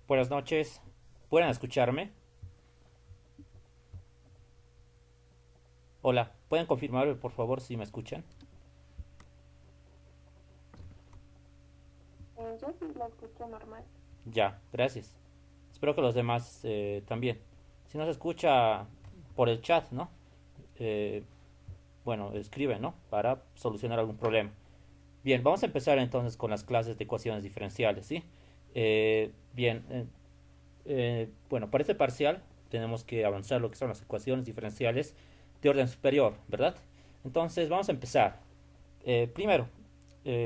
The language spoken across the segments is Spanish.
Buenas noches. ¿Pueden escucharme? Hola, ¿pueden confirmarme por favor si me escuchan? Yo sí la escucho normal. Ya, gracias. Espero que los demás también. Si no se escucha por el chat, ¿no? Eh, bueno, escriben, ¿no? Para solucionar algún problema. Bien, vamos a empezar entonces con las clases de ecuaciones diferenciales, ¿sí? Bien, bueno, para este parcial tenemos que avanzar lo que son las ecuaciones diferenciales de orden superior, ¿verdad? Entonces vamos a empezar. Primero,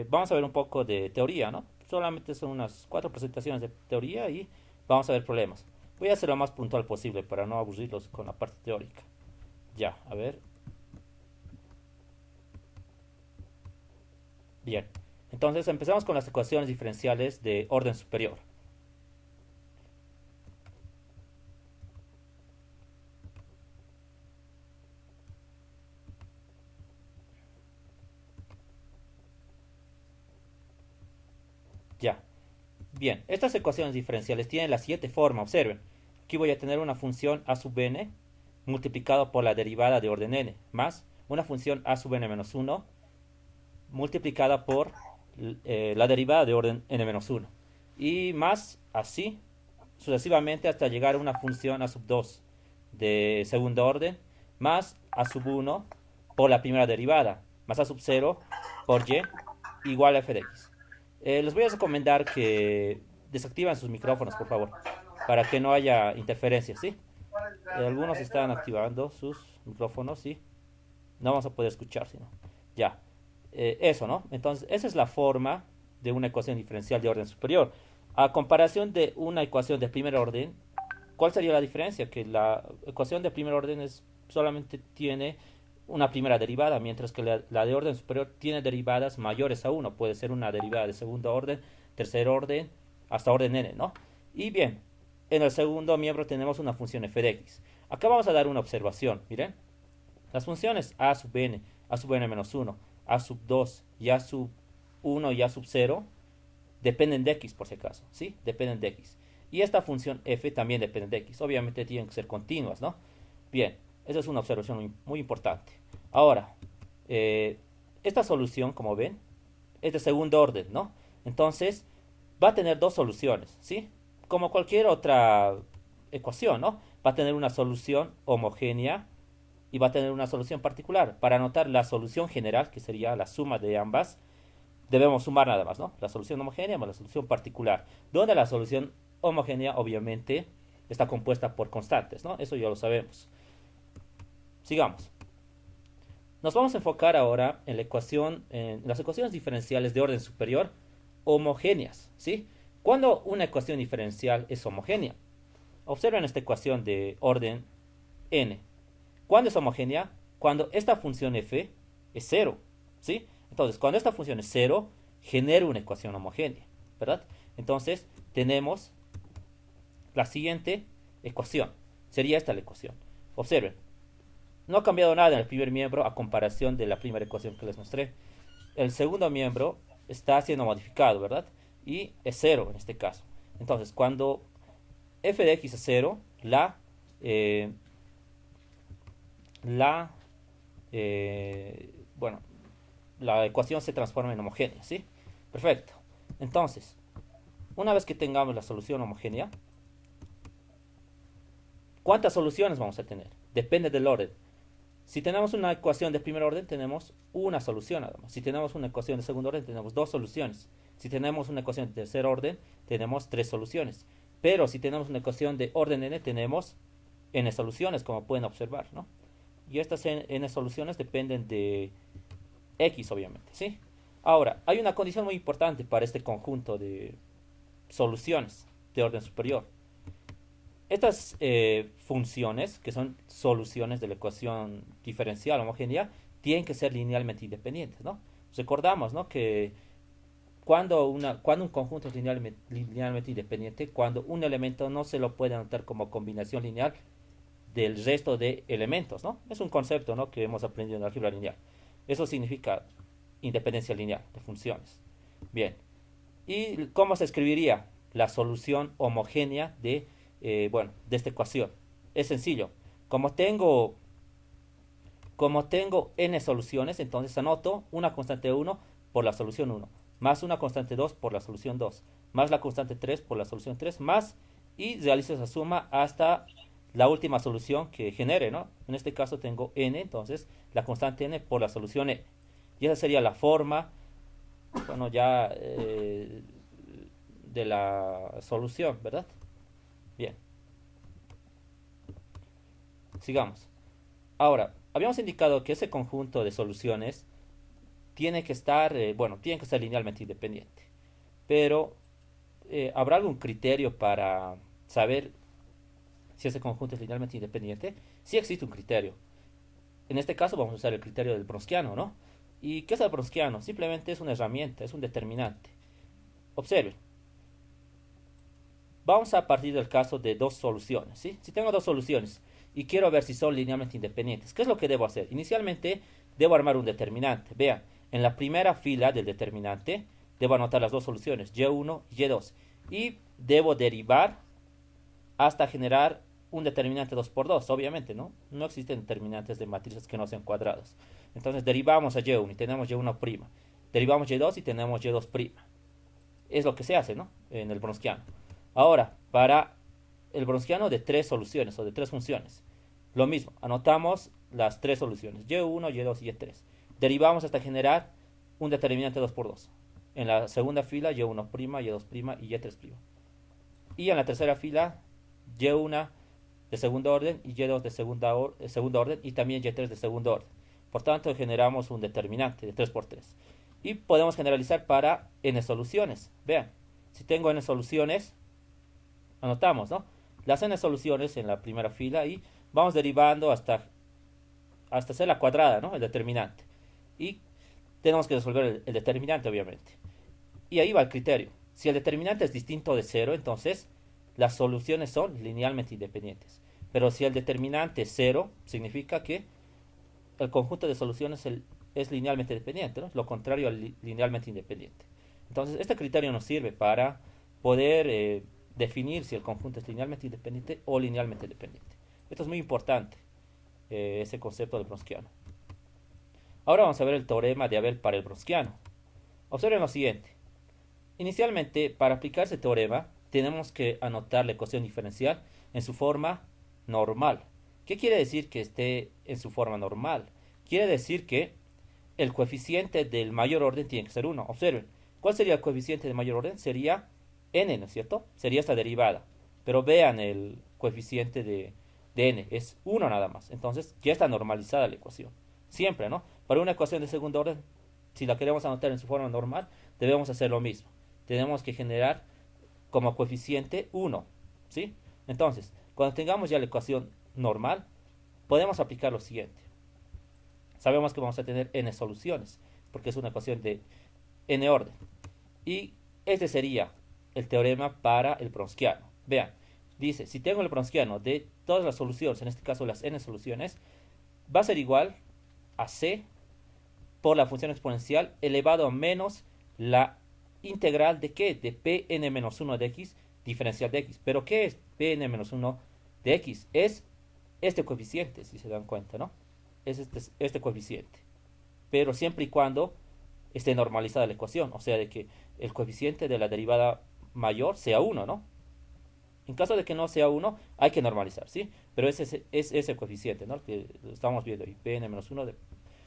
vamos a ver un poco de teoría, ¿no? Solamente son unas cuatro presentaciones de teoría y vamos a ver problemas. Voy a hacer lo más puntual posible para no aburrirlos con la parte teórica. Ya, a ver. Bien. Entonces empezamos con las ecuaciones diferenciales de orden superior. Ya. Bien, estas ecuaciones diferenciales tienen la siguiente forma. Observen. Aquí voy a tener una función a sub n multiplicado por la derivada de orden n más una función a sub n menos 1 multiplicada por la derivada de orden n-1 y más así sucesivamente hasta llegar a una función a sub 2 de segundo orden más a sub 1 por la primera derivada más a sub 0 por y igual a f de x. Les voy a recomendar que desactiven sus micrófonos por favor para que no haya interferencias, ¿sí? Algunos están activando sus micrófonos, ¿sí? No vamos a poder escuchar, sino ya. Eso, ¿no? Entonces, esa es la forma de una ecuación diferencial de orden superior. A comparación de una ecuación de primer orden, ¿cuál sería la diferencia? Que la ecuación de primer orden solamente tiene una primera derivada, mientras que la de orden superior tiene derivadas mayores a uno. Puede ser una derivada de segundo orden, tercer orden, hasta orden n, ¿no? Y bien, en el segundo miembro tenemos una función f de x. Acá vamos a dar una observación, miren. Las funciones a sub n, a sub n menos 1, a sub 2 y a sub 1 y a sub 0 dependen de x por si acaso, ¿sí? Dependen de x. Y esta función f también depende de x. Obviamente tienen que ser continuas, ¿no? Bien, esa es una observación muy importante. Ahora, eh, esta solución, como ven, es de segundo orden, ¿no? Entonces, va a tener dos soluciones, ¿sí? Como cualquier otra ecuación, ¿no? Va a tener una solución homogénea y va a tener una solución particular. Para anotar la solución general, que sería la suma de ambas, debemos sumar nada más, ¿no? La solución homogénea más la solución particular, donde la solución homogénea obviamente está compuesta por constantes, ¿no? Eso ya lo sabemos. Sigamos. Nos vamos a enfocar ahora en la ecuación, en las ecuaciones diferenciales de orden superior homogéneas, ¿sí? Cuando una ecuación diferencial es homogénea. Observen esta ecuación de orden n. ¿Cuándo es homogénea? Cuando esta función f es cero, ¿sí? Entonces, cuando esta función es cero, genera una ecuación homogénea, ¿verdad? Entonces, tenemos la siguiente ecuación. Sería esta la ecuación. Observen, no ha cambiado nada en el primer miembro a comparación de la primera ecuación que les mostré. El segundo miembro está siendo modificado, ¿verdad? Y es cero en este caso. Entonces, cuando f de x es cero, eh, la bueno, la ecuación se transforma en homogénea, ¿sí? Perfecto. Entonces, una vez que tengamos la solución homogénea, ¿cuántas soluciones vamos a tener? Depende del orden. Si tenemos una ecuación de primer orden, tenemos una solución nada más. Si tenemos una ecuación de segundo orden, tenemos dos soluciones. Si tenemos una ecuación de tercer orden, tenemos tres soluciones. Pero si tenemos una ecuación de orden n, tenemos n soluciones, como pueden observar, ¿no? Y estas n soluciones dependen de x, obviamente, ¿sí? Ahora, hay una condición muy importante para este conjunto de soluciones de orden superior. Estas funciones, que son soluciones de la ecuación diferencial homogénea, tienen que ser linealmente independientes, ¿no? Recordamos, ¿no? Que cuando un conjunto es linealmente independiente, cuando un elemento no se lo puede anotar como combinación lineal del resto de elementos, ¿no? Es un concepto, ¿no? Que hemos aprendido en álgebra lineal. Eso significa independencia lineal de funciones. Bien. ¿Y cómo se escribiría? la solución homogénea bueno, de esta ecuación. Es sencillo. Como tengo, como tengo n soluciones, entonces anoto una constante 1 por la solución 1, más una constante 2 por la solución 2, más la constante 3 por la solución 3, más, y realizo esa suma hasta la última solución que genere, ¿no? En este caso tengo n, entonces la constante n por la solución n. Y esa sería la forma, bueno, ya de la solución, ¿verdad? Bien, sigamos. Ahora, habíamos indicado que ese conjunto de soluciones tiene que estar, bueno, tiene que ser linealmente independiente. Pero, ¿habrá algún criterio para saber si ese conjunto es linealmente independiente? Sí existe un criterio. En este caso vamos a usar el criterio del Browskiano, ¿no? ¿Y qué es el Browskiano? Simplemente es una herramienta, es un determinante. Observen. Vamos a partir del caso de dos soluciones, ¿sí? Si tengo dos soluciones y quiero ver si son linealmente independientes, ¿qué es lo que debo hacer? Inicialmente debo armar un determinante. Vean, en la primera fila del determinante debo anotar las dos soluciones, y1 y y2. Y debo derivar hasta generar un determinante 2 por 2, obviamente, ¿no? No existen determinantes de matrices que no sean cuadrados. Entonces derivamos a y1 y tenemos y1'. Derivamos y2 y tenemos y2'. Es lo que se hace, ¿no? En el Browskiano. Ahora, para el Browskiano de tres soluciones o de tres funciones, lo mismo, anotamos las tres soluciones, y1, y2 y y3. Derivamos hasta generar un determinante 2 por 2. En la segunda fila, y1', y2' y y3'. Y en la tercera fila, y1 de segundo orden y y2 de segundo orden y también y3 de segundo orden. Por tanto, generamos un determinante de 3 por 3. Y podemos generalizar para n soluciones. Vean, si tengo n soluciones, anotamos, ¿no? Las n soluciones en la primera fila y vamos derivando hasta hacer la cuadrada, ¿no? El determinante. Y tenemos que resolver el determinante, obviamente. Y ahí va el criterio. Si el determinante es distinto de 0, entonces las soluciones son linealmente independientes. Pero si el determinante es 0, significa que el conjunto de soluciones es linealmente dependiente, ¿no? Lo contrario al linealmente independiente. Entonces, este criterio nos sirve para poder definir si el conjunto es linealmente independiente o linealmente dependiente. Esto es muy importante, ese concepto del Browskiano. Ahora vamos a ver el teorema de Abel para el Browskiano. Observen lo siguiente. Inicialmente, para aplicar ese teorema, tenemos que anotar la ecuación diferencial en su forma normal. ¿Qué quiere decir que esté en su forma normal? Quiere decir que el coeficiente del mayor orden tiene que ser 1. Observen, ¿cuál sería el coeficiente de mayor orden? Sería n, ¿no es cierto? Sería esta derivada. Pero vean el coeficiente de n, es 1 nada más. Entonces ya está normalizada la ecuación. Siempre, ¿no? Para una ecuación de segundo orden, si la queremos anotar en su forma normal, debemos hacer lo mismo. Tenemos que generar como coeficiente 1, ¿sí? Entonces, cuando tengamos ya la ecuación normal, podemos aplicar lo siguiente. Sabemos que vamos a tener n soluciones, porque es una ecuación de n orden. Y este sería el teorema para el Browskiano. Vean, dice, si tengo el Browskiano de todas las soluciones, en este caso las n soluciones, va a ser igual a c por la función exponencial elevado a menos la integral de ¿qué? De Pn-1 de x diferencial de x. ¿Pero qué es Pn-1 de x? Es este coeficiente, si se dan cuenta, ¿no? Es este coeficiente. Pero siempre y cuando esté normalizada la ecuación, o sea, de que el coeficiente de la derivada mayor sea 1, ¿no? En caso de que no sea 1, hay que normalizar, ¿sí? Pero es ese coeficiente, ¿no? Que estamos viendo ahí, Pn-1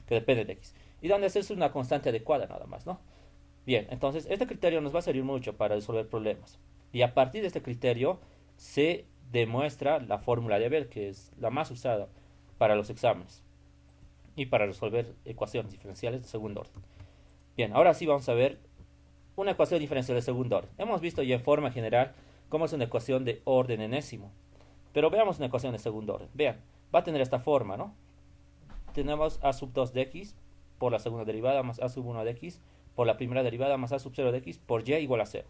que depende de x. Y donde es una constante adecuada nada más, ¿no? Bien, entonces este criterio nos va a servir mucho para resolver problemas. Y a partir de este criterio se demuestra la fórmula de Abel, que es la más usada para los exámenes y para resolver ecuaciones diferenciales de segundo orden. Bien, ahora sí vamos a ver una ecuación diferencial de segundo orden. Hemos visto ya en forma general cómo es una ecuación de orden enésimo. Pero veamos una ecuación de segundo orden. Vean, va a tener esta forma, ¿no? Tenemos a sub 2 de x por la segunda derivada más a sub 1 de x por la primera derivada más a sub 0 de x por y igual a 0.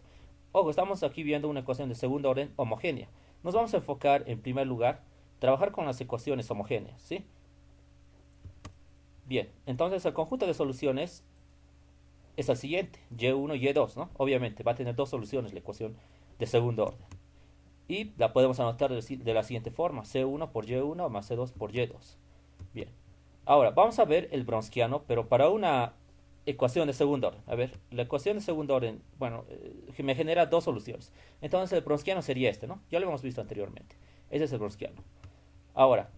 Ojo, estamos aquí viendo una ecuación de segundo orden homogénea. Nos vamos a enfocar en primer lugar, trabajar con las ecuaciones homogéneas, ¿sí? Bien, entonces el conjunto de soluciones es el siguiente, y1 y y2, ¿no? Obviamente va a tener dos soluciones la ecuación de segundo orden. Y la podemos anotar de la siguiente forma: C1 por Y1 más C2 por Y2. Bien. Ahora, vamos a ver el Bronsquiano, pero para una ecuación de segundo orden. A ver, la ecuación de segundo orden, bueno, me genera dos soluciones. Entonces el Bronsquiano sería este, ¿no? Ya lo hemos visto anteriormente. Ese es el Bronsquiano. Ahora,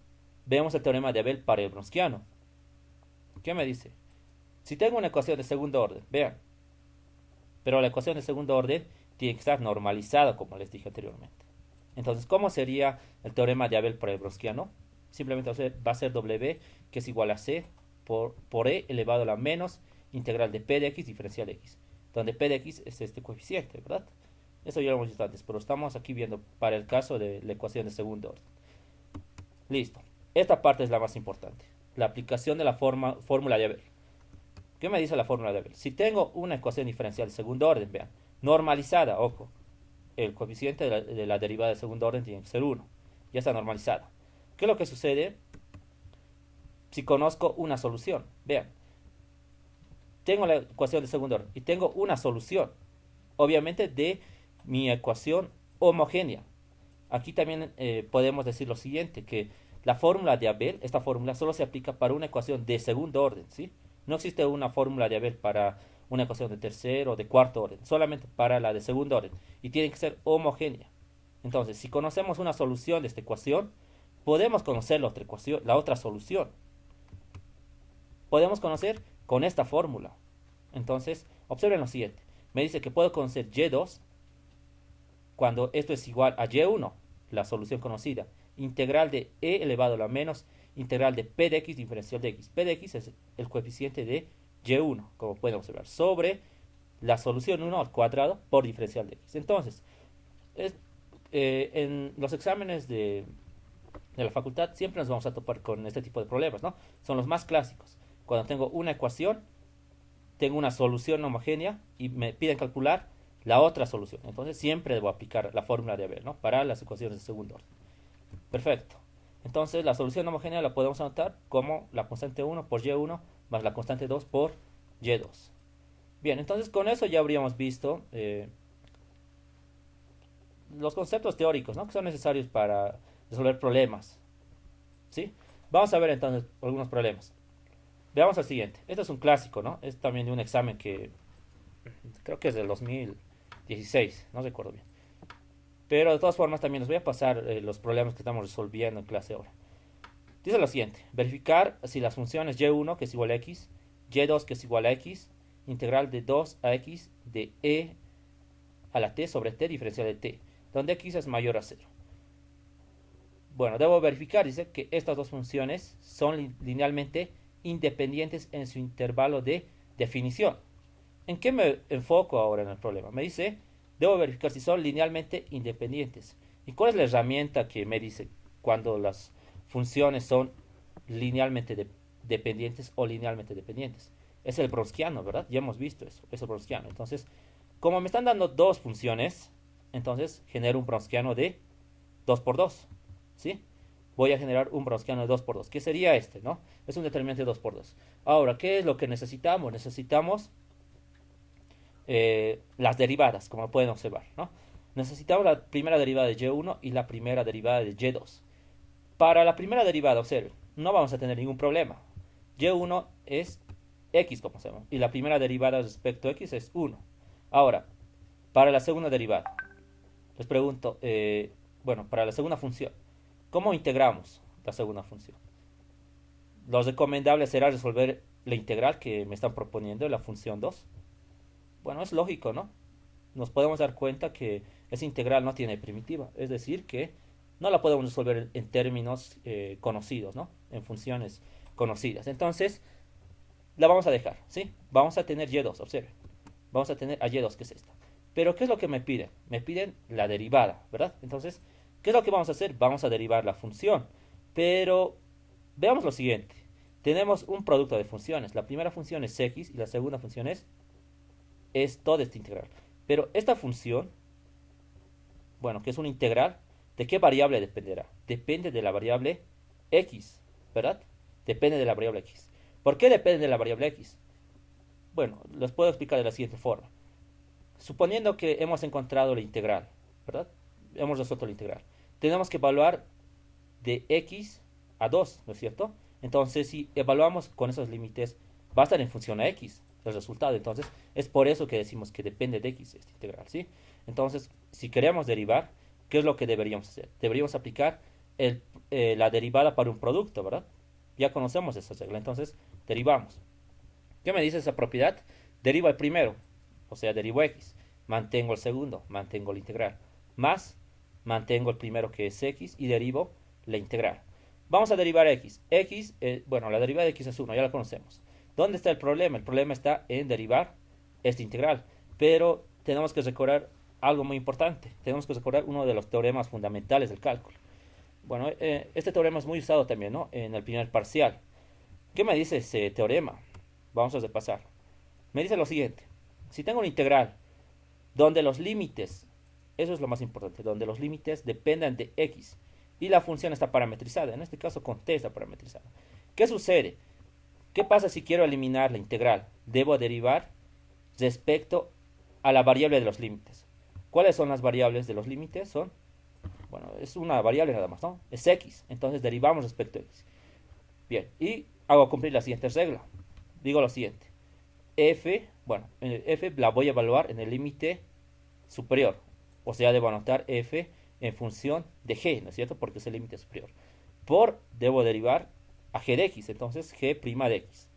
veamos el teorema de Abel para el Bronsquiano. ¿Qué me dice? Si tengo una ecuación de segundo orden, vean, pero la ecuación de segundo orden tiene que estar normalizada, como les dije anteriormente. Entonces, ¿cómo sería el teorema de Abel para el Bronsquiano? Simplemente va a ser W, que es igual a C por E elevado a la menos integral de P de X diferencial de X, donde P de X es este coeficiente, ¿verdad? Eso ya lo hemos visto antes, pero estamos aquí viendo para el caso de la ecuación de segundo orden. Listo. Esta parte es la más importante. La aplicación de la fórmula de Abel. ¿Qué me dice la fórmula de Abel? Si tengo una ecuación diferencial de segundo orden, vean, normalizada, ojo, el coeficiente de la derivada de segundo orden tiene que ser 1. Ya está normalizada. ¿Qué es lo que sucede si conozco una solución? Vean, tengo la ecuación de segundo orden y tengo una solución, obviamente, de mi ecuación homogénea. Aquí también podemos decir lo siguiente, que la fórmula de Abel, esta fórmula solo se aplica para una ecuación de segundo orden, ¿sí? No existe una fórmula de Abel para una ecuación de tercer o de cuarto orden, solamente para la de segundo orden, y tiene que ser homogénea. Entonces, si conocemos una solución de esta ecuación, podemos conocer la otra solución. Podemos conocer con esta fórmula. Entonces, observen lo siguiente. Me dice que puedo conocer Y2 cuando esto es igual a Y1, la solución conocida. Integral de E elevado a la menos integral de P de X diferencial de X. P de X es el coeficiente de Y1, como pueden observar, sobre la solución 1 al cuadrado por diferencial de X. Entonces, en los exámenes de la facultad siempre nos vamos a topar con este tipo de problemas, ¿no? Son los más clásicos. Cuando tengo una ecuación, tengo una solución homogénea y me piden calcular la otra solución. Entonces siempre debo aplicar la fórmula de Abel, ¿no? Para las ecuaciones de segundo orden. Perfecto. Entonces la solución homogénea la podemos anotar como la constante 1 por Y1 más la constante 2 por Y2. Bien, entonces con eso ya habríamos visto los conceptos teóricos, ¿no? Que son necesarios para resolver problemas, ¿sí? Vamos a ver entonces algunos problemas. Veamos el siguiente. Este es un clásico, ¿no? Es también de un examen que creo que es del 2016, no recuerdo bien. Pero de todas formas también les voy a pasar los problemas que estamos resolviendo en clase ahora. Dice lo siguiente: verificar si las funciones y1 que es igual a x, y2 que es igual a x, integral de 2 a x de e a la t sobre t diferencial de t, donde x es mayor a 0. Bueno, debo verificar, dice, que estas dos funciones son linealmente independientes en su intervalo de definición. ¿En qué me enfoco ahora en el problema? Me dice, debo verificar si son linealmente independientes. ¿Y cuál es la herramienta que me dice cuando las funciones son linealmente dependientes o linealmente dependientes? Es el Bronsquiano, ¿verdad? Ya hemos visto eso, es el Bronsquiano. Entonces, como me están dando dos funciones, entonces genero un Bronsquiano de 2 por 2, ¿sí? Voy a generar un Bronsquiano de 2 por 2. ¿Qué sería este, no? Es un determinante de 2 por 2. Ahora, ¿qué es lo que necesitamos? Necesitamos las derivadas, como pueden observar, ¿no? Necesitamos la primera derivada de y1 y la primera derivada de y2. Para la primera derivada, observen, no vamos a tener ningún problema. Y1 es x, como sabemos, y la primera derivada respecto a x es 1. Ahora, para la segunda derivada, les pregunto, bueno, para la segunda función, ¿cómo integramos la segunda función? Lo recomendable será resolver la integral que me están proponiendo, la función 2. Bueno, es lógico, ¿no? Nos podemos dar cuenta que esa integral no tiene primitiva, es decir, que no la podemos resolver en términos conocidos, ¿no? En funciones conocidas. Entonces, la vamos a dejar, ¿sí? Vamos a tener y2, observen. Vamos a tener a y2, que es esta. Pero, ¿qué es lo que me piden? Me piden la derivada, ¿verdad? Entonces, ¿qué es lo que vamos a hacer? Vamos a derivar la función. Pero, veamos lo siguiente. Tenemos un producto de funciones. La primera función es x y la segunda función es toda esta integral. Pero esta función, bueno, que es una integral, ¿de qué variable dependerá? Depende de la variable x, ¿verdad? Depende de la variable x. ¿Por qué depende de la variable x? Bueno, les puedo explicar de la siguiente forma. Suponiendo que hemos encontrado la integral, ¿verdad? Hemos resuelto la integral. Tenemos que evaluar de x a 2, ¿no es cierto? Entonces, si evaluamos con esos límites, va a estar en función a x el resultado. Entonces, es por eso que decimos que depende de x esta integral, ¿sí? Entonces, si queremos derivar, ¿qué es lo que deberíamos hacer? Deberíamos aplicar la derivada para un producto, ¿verdad? Ya conocemos esa regla, entonces derivamos. ¿Qué me dice esa propiedad? Derivo el primero, o sea, derivo x. Mantengo el segundo, mantengo la integral. Más, mantengo el primero que es x y derivo la integral. Vamos a derivar x. X, bueno, la derivada de x es 1, ya la conocemos. ¿Dónde está el problema? El problema está en derivar esta integral. Pero tenemos que recordar algo muy importante. Tenemos que recordar uno de los teoremas fundamentales del cálculo. Bueno, este teorema es muy usado también, ¿no? En el primer parcial. ¿Qué me dice ese teorema? Vamos a repasar. Me dice lo siguiente. Si tengo una integral donde los límites, eso es lo más importante, donde los límites dependan de x y la función está parametrizada, en este caso con t está parametrizada. ¿Qué sucede? ¿Qué pasa si quiero eliminar la integral? Debo derivar respecto a la variable de los límites. ¿Cuáles son las variables de los límites? Bueno, es una variable nada más, ¿no? Es x, entonces derivamos respecto a x. Bien, y hago cumplir la siguiente regla. Digo lo siguiente. F la voy a evaluar en el límite superior. O sea, debo anotar f en función de g, ¿no es cierto? Porque es el límite superior. Debo derivar a g de x, entonces g' de x.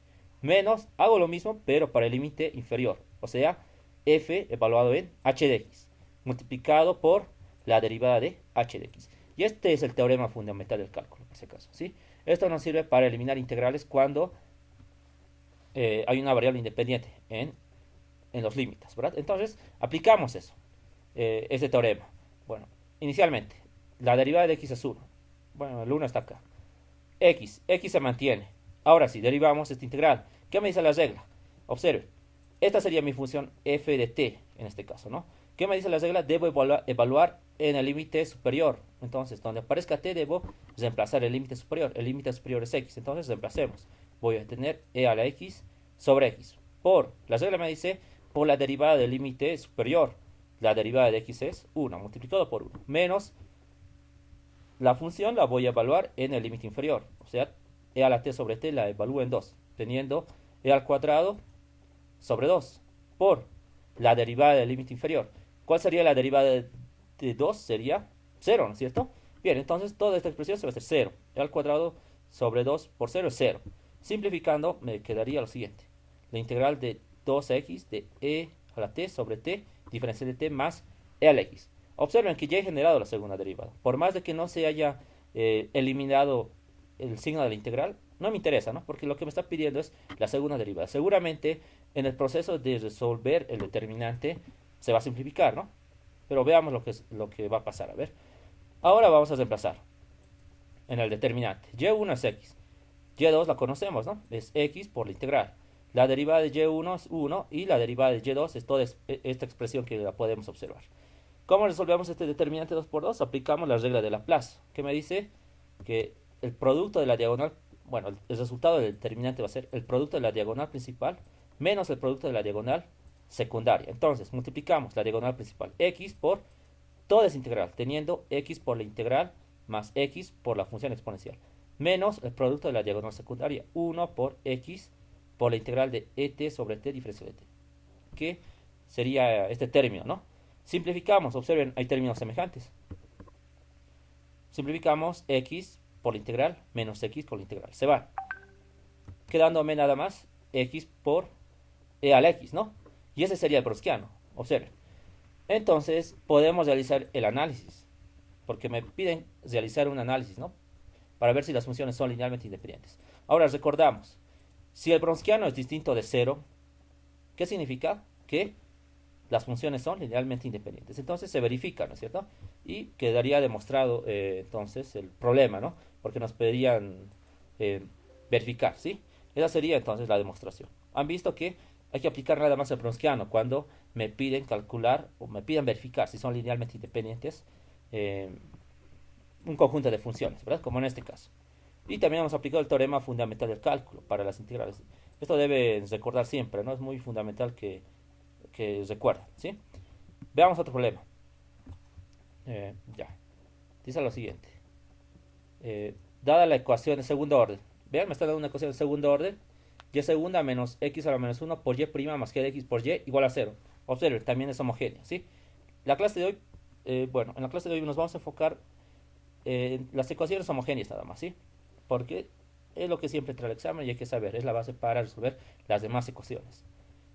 Menos, hago lo mismo, pero para el límite inferior. O sea, f evaluado en h de x, multiplicado por la derivada de h de x. Y este es el teorema fundamental del cálculo, en ese caso, ¿sí? Esto nos sirve para eliminar integrales cuando hay una variable independiente en los límites, ¿verdad? Entonces, aplicamos eso, este teorema. Bueno, inicialmente, la derivada de x es 1. Bueno, el 1 está acá. X se mantiene. Ahora sí, derivamos esta integral. ¿Qué me dice la regla? Observe, esta sería mi función f de t, en este caso, ¿no? ¿Qué me dice la regla? Debo evaluar en el límite superior. Entonces, donde aparezca t, debo reemplazar el límite superior. El límite superior es x, entonces reemplacemos. Voy a tener e a la x sobre x. La regla me dice, por la derivada del límite superior. La derivada de x es 1, multiplicado por 1. Menos, la función la voy a evaluar en el límite inferior. O sea, e a la t sobre t la evalúo en 2. Teniendo e al cuadrado sobre 2. Por la derivada del límite inferior. ¿Cuál sería la derivada de 2? Sería 0, ¿no es cierto? Bien, entonces toda esta expresión se va a hacer 0. E al cuadrado sobre 2 por 0 es 0. Simplificando, me quedaría lo siguiente. La integral de 2x de e a la t sobre t, diferencial de t más e a la x. Observen que ya he generado la segunda derivada. Por más de que no se haya eliminado el signo de la integral, no me interesa, ¿no? Porque lo que me está pidiendo es la segunda derivada. Seguramente en el proceso de resolver el determinante se va a simplificar, ¿no? Pero veamos lo que va a pasar. A ver. Ahora vamos a reemplazar en el determinante. Y1 es x. Y2 la conocemos, ¿no? Es x por la integral. La derivada de y1 es 1 y la derivada de y2 es toda esta expresión que la podemos observar. ¿Cómo resolvemos este determinante 2 por 2? Aplicamos la regla de Laplace, que me dice que el producto de la diagonal, bueno, el resultado del determinante va a ser el producto de la diagonal principal menos el producto de la diagonal secundaria. Entonces, multiplicamos la diagonal principal x por toda esa integral, teniendo x por la integral más x por la función exponencial, menos el producto de la diagonal secundaria, 1 por x por la integral de et sobre t diferencial de t, que sería este término, ¿no? Simplificamos, observen, hay términos semejantes. Simplificamos x por la integral menos x por la integral. Se van. Quedándome nada más x por e a la x, ¿no? Y ese sería el browskiano. Observen. Entonces, podemos realizar el análisis. Porque me piden realizar un análisis, ¿no? Para ver si las funciones son linealmente independientes. Ahora, recordamos. Si el browskiano es distinto de 0, ¿qué significa? Que las funciones son linealmente independientes. Entonces se verifica, ¿no es cierto? Y quedaría demostrado entonces el problema, ¿no? Porque nos pedirían verificar, ¿sí? Esa sería entonces la demostración. Han visto que hay que aplicar nada más el browskiano cuando me piden calcular o me piden verificar si son linealmente independientes un conjunto de funciones, ¿verdad? Como en este caso. Y también hemos aplicado el teorema fundamental del cálculo para las integrales. Esto deben recordar siempre, ¿no? Es muy fundamental que recuerden, ¿sí? Veamos otro problema. Ya. Dice lo siguiente. Dada la ecuación de segundo orden. Vean, me está dando una ecuación de segundo orden. Y segunda menos x a la menos 1 por y prima más g de x por y igual a 0. Observen, también es homogénea, ¿sí? La clase de hoy, en la clase de hoy nos vamos a enfocar en las ecuaciones homogéneas nada más, ¿sí? Porque es lo que siempre trae el examen y hay que saber, es la base para resolver las demás ecuaciones.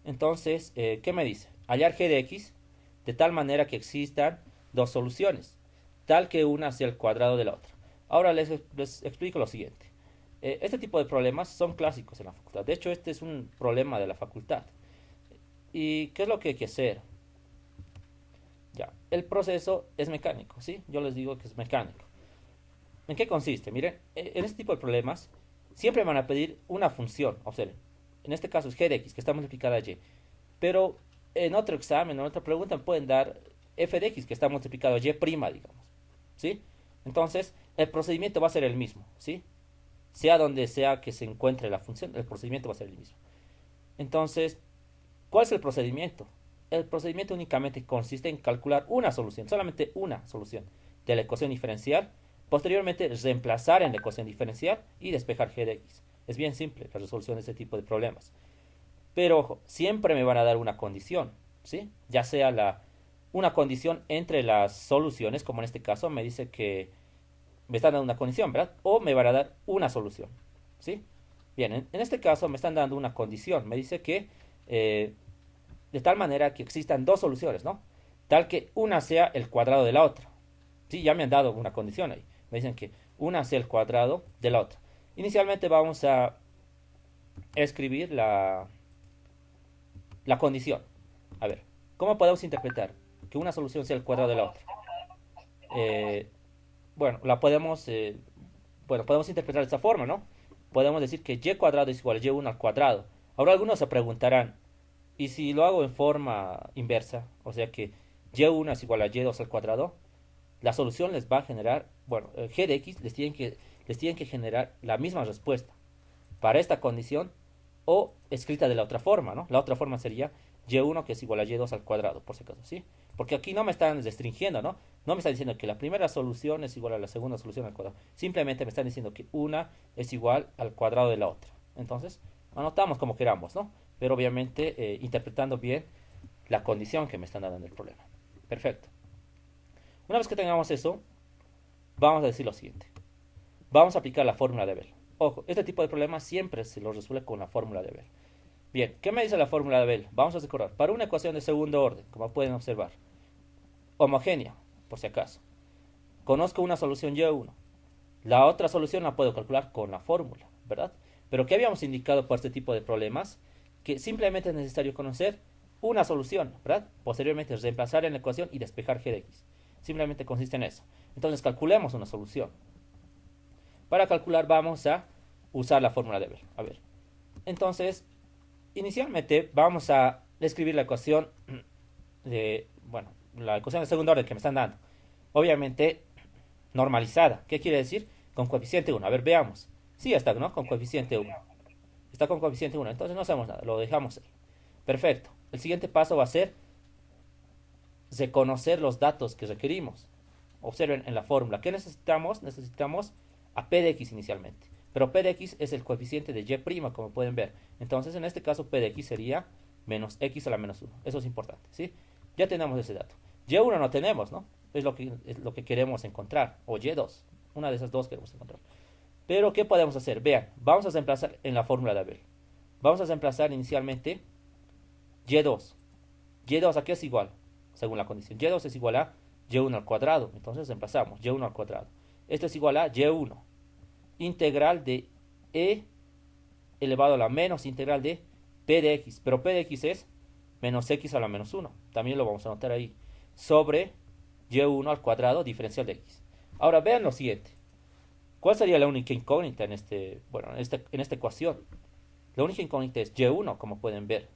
Entonces, ¿qué me dice? Hallar g de x de tal manera que existan dos soluciones, tal que una sea el cuadrado de la otra. Ahora les explico lo siguiente. Este tipo de problemas son clásicos en la facultad. De hecho, este es un problema de la facultad. ¿Y qué es lo que hay que hacer? Ya, el proceso es mecánico, ¿sí? Yo les digo que es mecánico. ¿En qué consiste? Miren, en este tipo de problemas siempre van a pedir una función. Observen, en este caso es g de x, que está multiplicada a y. Pero en otro examen, en otra pregunta, me pueden dar f de x, que está multiplicado a y prima, digamos. ¿Sí? Entonces, el procedimiento va a ser el mismo, ¿sí? Sea donde sea que se encuentre la función, el procedimiento va a ser el mismo. Entonces, ¿cuál es el procedimiento? El procedimiento únicamente consiste en calcular una solución, solamente una solución de la ecuación diferencial, posteriormente reemplazar en la ecuación diferencial y despejar g de x. Es bien simple la resolución de este tipo de problemas. Pero ojo, siempre me van a dar una condición, ¿sí? Ya sea una condición entre las soluciones, como en este caso me dice que me están dando una condición, ¿verdad? O me van a dar una solución, ¿sí? Bien, en este caso me están dando una condición. Me dice que de tal manera que existan dos soluciones, ¿no? Tal que una sea el cuadrado de la otra. Sí, ya me han dado una condición ahí. Me dicen que una sea el cuadrado de la otra. Inicialmente vamos a escribir la condición. A ver, ¿cómo podemos interpretar que una solución sea el cuadrado de la otra? Eh, bueno, podemos interpretar de esta forma, ¿no? Podemos decir que y cuadrado es igual a y1 al cuadrado. Ahora algunos se preguntarán, ¿y si lo hago en forma inversa? O sea que y1 es igual a y2 al cuadrado. La solución les va a generar, g de x les tienen que generar la misma respuesta para esta condición o escrita de la otra forma, ¿no? La otra forma sería y1 que es igual a y2 al cuadrado, por si acaso, ¿sí? Porque aquí no me están restringiendo, ¿no? No me están diciendo que la primera solución es igual a la segunda solución al cuadrado. Simplemente me están diciendo que una es igual al cuadrado de la otra. Entonces, anotamos como queramos, ¿no? Pero obviamente interpretando bien la condición que me están dando en el problema. Perfecto. Una vez que tengamos eso, vamos a decir lo siguiente. Vamos a aplicar la fórmula de Bell. Ojo, este tipo de problemas siempre se los resuelve con la fórmula de Bell. Bien, ¿qué me dice la fórmula de Bell? Vamos a recordar. Para una ecuación de segundo orden, como pueden observar, homogénea, por si acaso, conozco una solución y1. La otra solución la puedo calcular con la fórmula, ¿verdad? Pero ¿qué habíamos indicado por este tipo de problemas? Que simplemente es necesario conocer una solución, ¿verdad? Posteriormente reemplazar en la ecuación y despejar g de x. Simplemente consiste en eso. Entonces calculemos una solución. Para calcular vamos a usar la fórmula de Bell. A ver. Entonces, inicialmente vamos a escribir la ecuación la ecuación de segundo orden que me están dando. Obviamente normalizada. ¿Qué quiere decir? Con coeficiente 1. A ver, veamos. Sí, está, ¿no? Con coeficiente 1. Está con coeficiente 1. Entonces no hacemos nada. Lo dejamos ahí. Perfecto. El siguiente paso va a ser reconocer los datos que requerimos. Observen en la fórmula. ¿Qué necesitamos? Necesitamos a p de x inicialmente. Pero p de x es el coeficiente de y', como pueden ver. Entonces, en este caso, p de x sería menos x a la menos 1. Eso es importante, ¿sí? Ya tenemos ese dato. Y1 no tenemos, ¿no? Es lo que queremos encontrar. O y2. Una de esas dos queremos encontrar. Pero, ¿qué podemos hacer? Vean, vamos a reemplazar en la fórmula de Abel. Vamos a reemplazar inicialmente y2. Y2, ¿a qué es igual? Según la condición. Y2 es igual a y1 al cuadrado. Entonces reemplazamos y1 al cuadrado. Esto es igual a y1 integral de e elevado a la menos integral de p de x. Pero p de x es menos x a la menos 1. También lo vamos a anotar ahí. Sobre y1 al cuadrado diferencial de x. Ahora vean lo siguiente. ¿Cuál sería la única incógnita en esta ecuación? La única incógnita es y1, como pueden ver.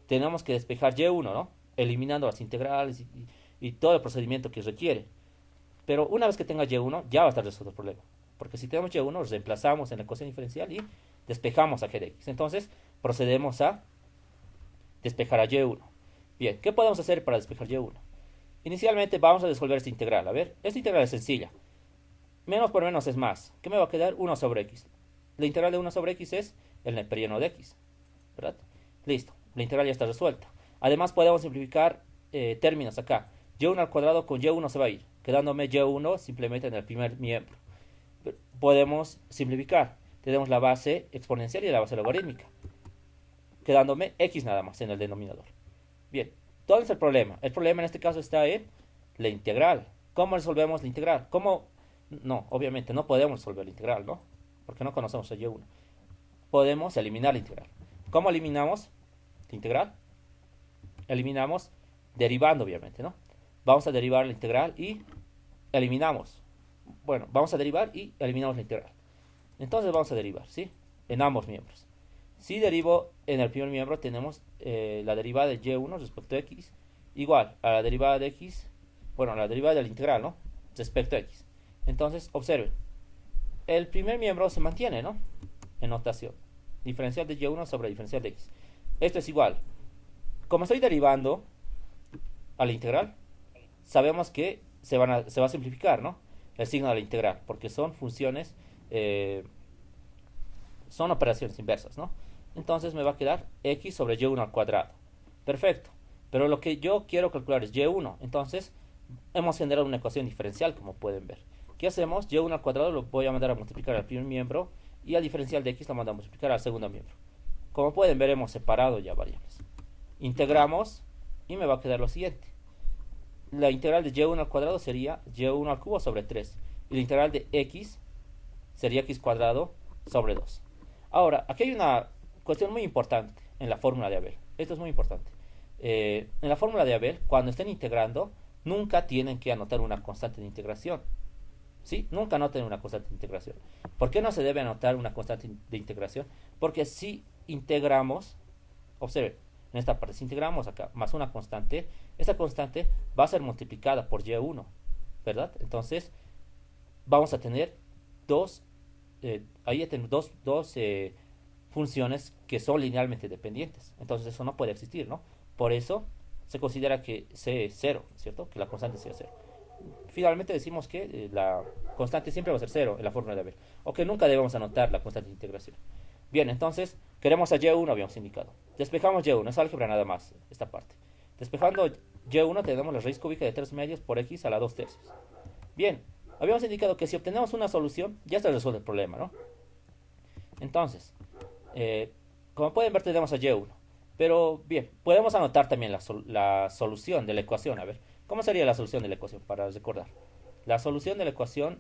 Tenemos que despejar y1, ¿no? Eliminando las integrales y todo el procedimiento que requiere. Pero una vez que tenga y1, ya va a estar resuelto el problema. Porque si tenemos y1, reemplazamos en la ecuación diferencial y despejamos a g de x. Entonces, procedemos a despejar a y1. Bien, ¿qué podemos hacer para despejar y1? Inicialmente vamos a resolver esta integral. A ver, esta integral es sencilla. Menos por menos es más. ¿Qué me va a quedar? 1 sobre x. La integral de 1 sobre x es el neperiano de x, ¿verdad? Listo, la integral ya está resuelta. Además podemos simplificar términos acá. Y1 al cuadrado con y1 se va a ir, quedándome y1 simplemente en el primer miembro. Podemos simplificar. Tenemos la base exponencial y la base logarítmica, quedándome x nada más en el denominador. Bien, ¿dónde es el problema? El problema en este caso está en la integral. ¿Cómo resolvemos la integral? ¿Cómo? No, obviamente no podemos resolver la integral, ¿no? Porque no conocemos a y1. Podemos eliminar la integral. ¿Cómo eliminamos la integral? Eliminamos derivando, obviamente, ¿no? Vamos a derivar la integral y eliminamos. Bueno, vamos a derivar y eliminamos la integral. Entonces vamos a derivar, ¿sí? En ambos miembros. Si derivo en el primer miembro, tenemos la derivada de y1 respecto a x igual a la derivada de x, bueno, a la derivada de la integral, ¿no? Respecto a x. Entonces, observen, el primer miembro se mantiene, ¿no? En notación. Diferencial de y1 sobre diferencial de x. Esto es igual. Como estoy derivando a la integral, sabemos que se va a simplificar, ¿no? El signo de la integral, porque son funciones, son operaciones inversas, ¿no? Entonces me va a quedar x sobre y1 al cuadrado. Perfecto. Pero lo que yo quiero calcular es y1. Entonces hemos generado una ecuación diferencial, como pueden ver. ¿Qué hacemos? Y1 al cuadrado lo voy a mandar a multiplicar al primer miembro y al diferencial de x lo mando a multiplicar al segundo miembro. Como pueden ver, hemos separado ya variables. Integramos y me va a quedar lo siguiente. La integral de y1 al cuadrado sería y1 al cubo sobre 3. Y la integral de x sería x cuadrado sobre 2. Ahora, aquí hay una cuestión muy importante en la fórmula de Abel. Esto es muy importante. En la fórmula de Abel, cuando estén integrando, nunca tienen que anotar una constante de integración. ¿Sí? Nunca anoten una constante de integración. ¿Por qué no se debe anotar una constante de integración? Porque si integramos, observen, en esta parte, si integramos acá más una constante, esta constante va a ser multiplicada por y1, ¿verdad? Entonces, vamos a tener ahí tenemos dos funciones que son linealmente dependientes. Entonces, eso no puede existir, ¿no? Por eso se considera que c es 0, ¿cierto? Que la constante sea 0. Finalmente decimos que la constante siempre va a ser 0 en la fórmula de Abel, o que nunca debemos anotar la constante de integración. Bien, entonces queremos a y1, habíamos indicado. Despejamos y1, es álgebra nada más esta parte. Despejando y1 tenemos la raíz cúbica de 3 medios por x a la 2 tercios. Bien, habíamos indicado que si obtenemos una solución, ya se resuelve el problema, ¿no? Entonces, como pueden ver, tenemos a y1. Pero bien, podemos anotar también la solución de la ecuación. A ver, ¿cómo sería la solución de la ecuación? Para recordar. La solución de la ecuación,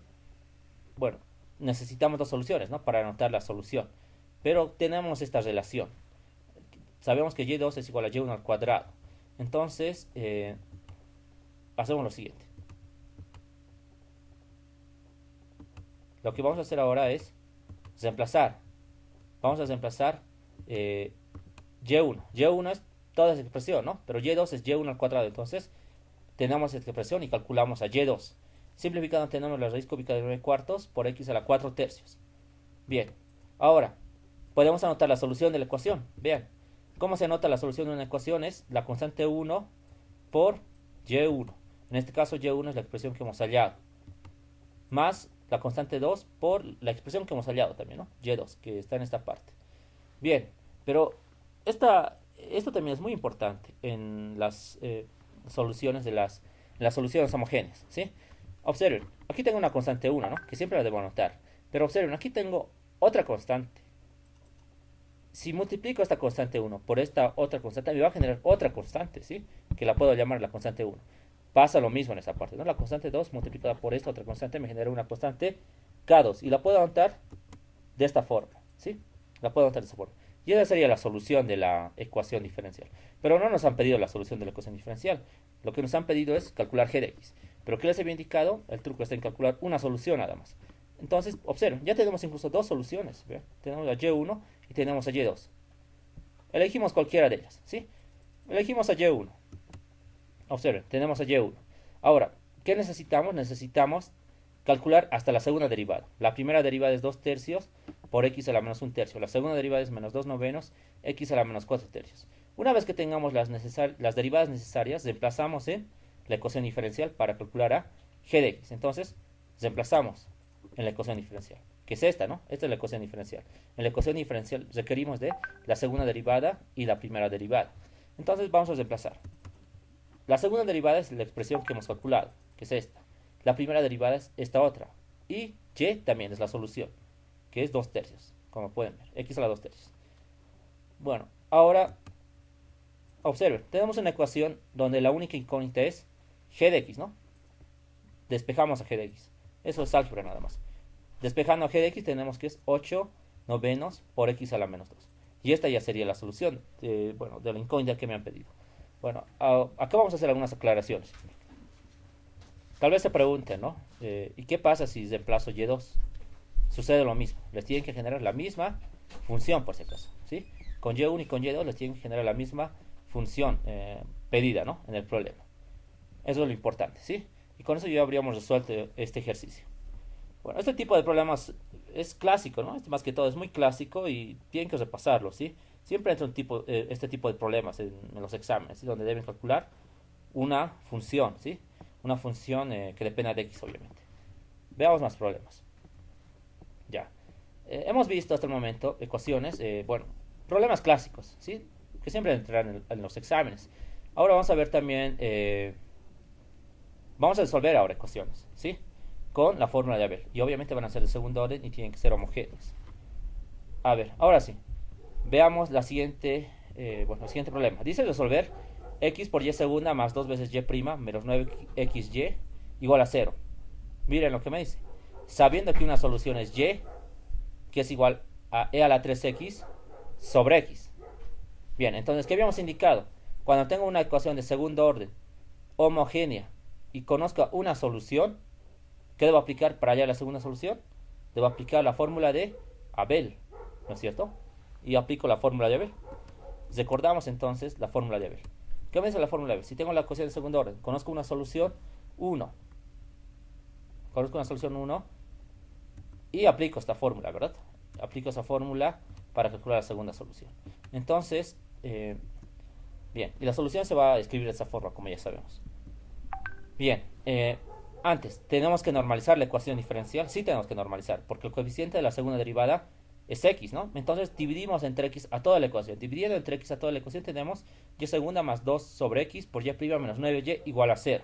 bueno, necesitamos dos soluciones, ¿no? Para anotar la solución. Pero tenemos esta relación. Sabemos que y2 es igual a y1 al cuadrado. Entonces, hacemos lo siguiente. Lo que vamos a hacer ahora es reemplazar. Vamos a reemplazar y1. Y1 es toda esa expresión, ¿no? Pero y2 es y1 al cuadrado. Entonces, tenemos esta expresión y calculamos a y2. Simplificando, tenemos la raíz cúbica de 9 cuartos por x a la 4 tercios. Bien, ahora, podemos anotar la solución de la ecuación. Vean, ¿cómo se anota la solución de una ecuación? Es la constante 1 por y1. En este caso, y1 es la expresión que hemos hallado. Más la constante 2 por la expresión que hemos hallado también, ¿no? y2, que está en esta parte. Bien, pero esto también es muy importante en las soluciones de las soluciones homogéneas, ¿sí? Observen, aquí tengo una constante 1, ¿no? Que siempre la debo anotar. Pero observen, aquí tengo otra constante. Si multiplico esta constante 1 por esta otra constante, me va a generar otra constante, ¿sí? Que la puedo llamar la constante 1. Pasa lo mismo en esta parte, ¿no? La constante 2 multiplicada por esta otra constante me genera una constante K2. Y la puedo anotar de esta forma, ¿sí? La puedo anotar de esta forma. Y esa sería la solución de la ecuación diferencial. Pero no nos han pedido la solución de la ecuación diferencial. Lo que nos han pedido es calcular g de x. Pero ¿qué les había indicado? El truco está en calcular una solución nada más. Entonces, observen, ya tenemos incluso dos soluciones. ¿Ve? Tenemos a y1 y tenemos a y2. Elegimos cualquiera de ellas, ¿sí? Elegimos a y1. Observen, tenemos a y1. Ahora, ¿qué necesitamos? Necesitamos calcular hasta la segunda derivada. La primera derivada es 2 tercios por x a la menos 1 tercio. La segunda derivada es menos 2 novenos x a la menos 4 tercios. Una vez que tengamos las derivadas necesarias, reemplazamos en la ecuación diferencial para calcular a g de x. Entonces, reemplazamos en la ecuación diferencial, que es esta, ¿no? Esta es la ecuación diferencial. En la ecuación diferencial requerimos de la segunda derivada y la primera derivada. Entonces, vamos a reemplazar. La segunda derivada es la expresión que hemos calculado, que es esta. La primera derivada es esta otra. Y y también es la solución, que es 2/3, como pueden ver, x a la 2/3. Bueno, ahora observen, tenemos una ecuación donde la única incógnita es g de x, ¿no? Despejamos a g de x. Eso es álgebra nada más. Despejando a g de x tenemos que es 8 novenos por x a la menos 2. Y esta ya sería la solución de la incógnita que me han pedido. Bueno, acá vamos a hacer algunas aclaraciones. Tal vez se pregunten, ¿no? ¿Y qué pasa si reemplazo y2? Sucede lo mismo. Les tienen que generar la misma función, por si acaso, ¿sí? Con y1 y con y2 les tienen que generar la misma función pedida, ¿no? En el problema. Eso es lo importante, ¿sí? Y con eso ya habríamos resuelto este ejercicio. Bueno, este tipo de problemas es clásico, ¿no? Más que todo es muy clásico y tienen que repasarlo, ¿sí? Siempre entra este tipo de problemas en los exámenes, ¿sí? Donde deben calcular una función, ¿sí? Una función que dependa de x, obviamente. Veamos más problemas. Ya. Hemos visto hasta el momento ecuaciones, problemas clásicos, ¿sí? Que siempre entrarán en los exámenes. Ahora vamos a ver también, vamos a resolver ahora ecuaciones, ¿sí? Con la fórmula de Abel. Y obviamente van a ser de segundo orden y tienen que ser homogéneas. A ver, ahora sí. Veamos el siguiente problema. Dice resolver x por y segunda más 2 veces y prima menos 9xy igual a 0. Miren lo que me dice. Sabiendo que una solución es y, que es igual a e a la 3x sobre x. Bien, entonces, ¿qué habíamos indicado? Cuando tengo una ecuación de segundo orden homogénea y conozca una solución, ¿qué debo aplicar para hallar la segunda solución? Debo aplicar la fórmula de Abel, ¿no es cierto? Y aplico la fórmula de Abel. Recordamos entonces la fórmula de Abel. ¿Qué me dice la fórmula de Abel? Si tengo la ecuación de segundo orden, conozco una solución 1. Conozco una solución 1 y aplico esta fórmula, ¿verdad? Aplico esa fórmula para calcular la segunda solución. Entonces, bien, y la solución se va a escribir de esta forma, como ya sabemos. Bien, antes, ¿tenemos que normalizar la ecuación diferencial? Sí tenemos que normalizar, porque el coeficiente de la segunda derivada es x, ¿no? Entonces dividimos entre x a toda la ecuación. Dividiendo entre x a toda la ecuación tenemos y segunda más 2 sobre x por y prima menos 9y igual a 0.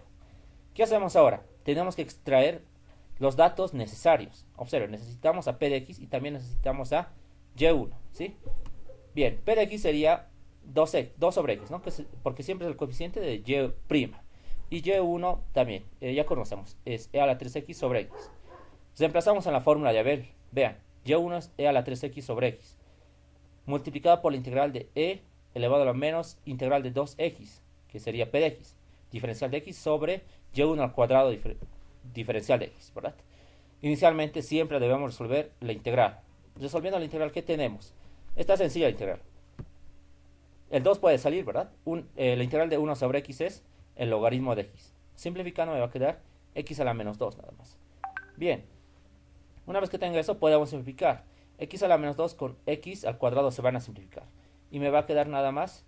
¿Qué hacemos ahora? Tenemos que extraer los datos necesarios. Observen, necesitamos a p de x y también necesitamos a y1, ¿sí? Bien, p de x sería 2 sobre x, ¿no? Porque siempre es el coeficiente de y prima. Y y1 también, ya conocemos, es e a la 3x sobre x. Reemplazamos en la fórmula de Abel. Vean, y1 es e a la 3x sobre x, multiplicado por la integral de e elevado a la menos integral de 2x, que sería p de x, diferencial de x sobre y1 al cuadrado diferencial de x, ¿verdad? Inicialmente siempre debemos resolver la integral. Resolviendo la integral, ¿qué tenemos? Esta sencilla integral. El 2 puede salir, ¿verdad? La integral de 1 sobre x es el logaritmo de x. Simplificando me va a quedar x a la menos 2 nada más. Bien, una vez que tenga eso podemos simplificar. X a la menos 2 con x al cuadrado se van a simplificar. Y me va a quedar nada más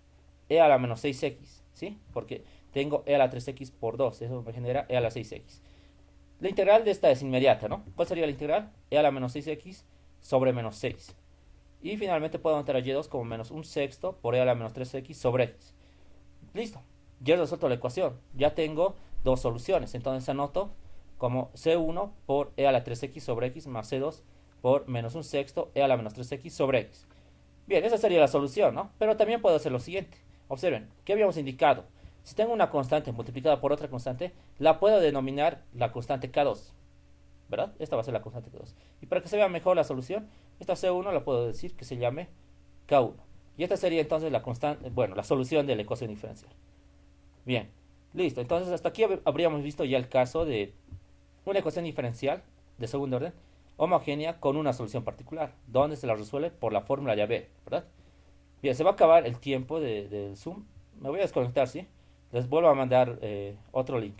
e a la menos 6x, ¿sí? Porque tengo e a la 3x por 2, eso me genera e a la 6x. La integral de esta es inmediata, ¿no? ¿Cuál sería la integral? E a la menos 6x sobre menos 6. Y finalmente puedo anotar a y2 como menos 1/6 por e a la menos 3x sobre x. Listo. Ya he resuelto la ecuación. Ya tengo dos soluciones. Entonces anoto como c1 por e a la 3x sobre x más c2 por menos 1/6 e a la menos 3x sobre x. Bien, esa sería la solución, ¿no? Pero también puedo hacer lo siguiente. Observen, ¿qué habíamos indicado? Si tengo una constante multiplicada por otra constante, la puedo denominar la constante K2. ¿Verdad? Esta va a ser la constante K2. Y para que se vea mejor la solución, esta C1 la puedo decir que se llame K1. Y esta sería entonces la constante, la solución de la ecuación diferencial. Bien, listo. Entonces hasta aquí habríamos visto ya el caso de una ecuación diferencial de segundo orden homogénea con una solución particular, donde se la resuelve por la fórmula de Abel, ¿verdad? Bien, se va a acabar el tiempo del Zoom. Me voy a desconectar, ¿sí? Les vuelvo a mandar otro link.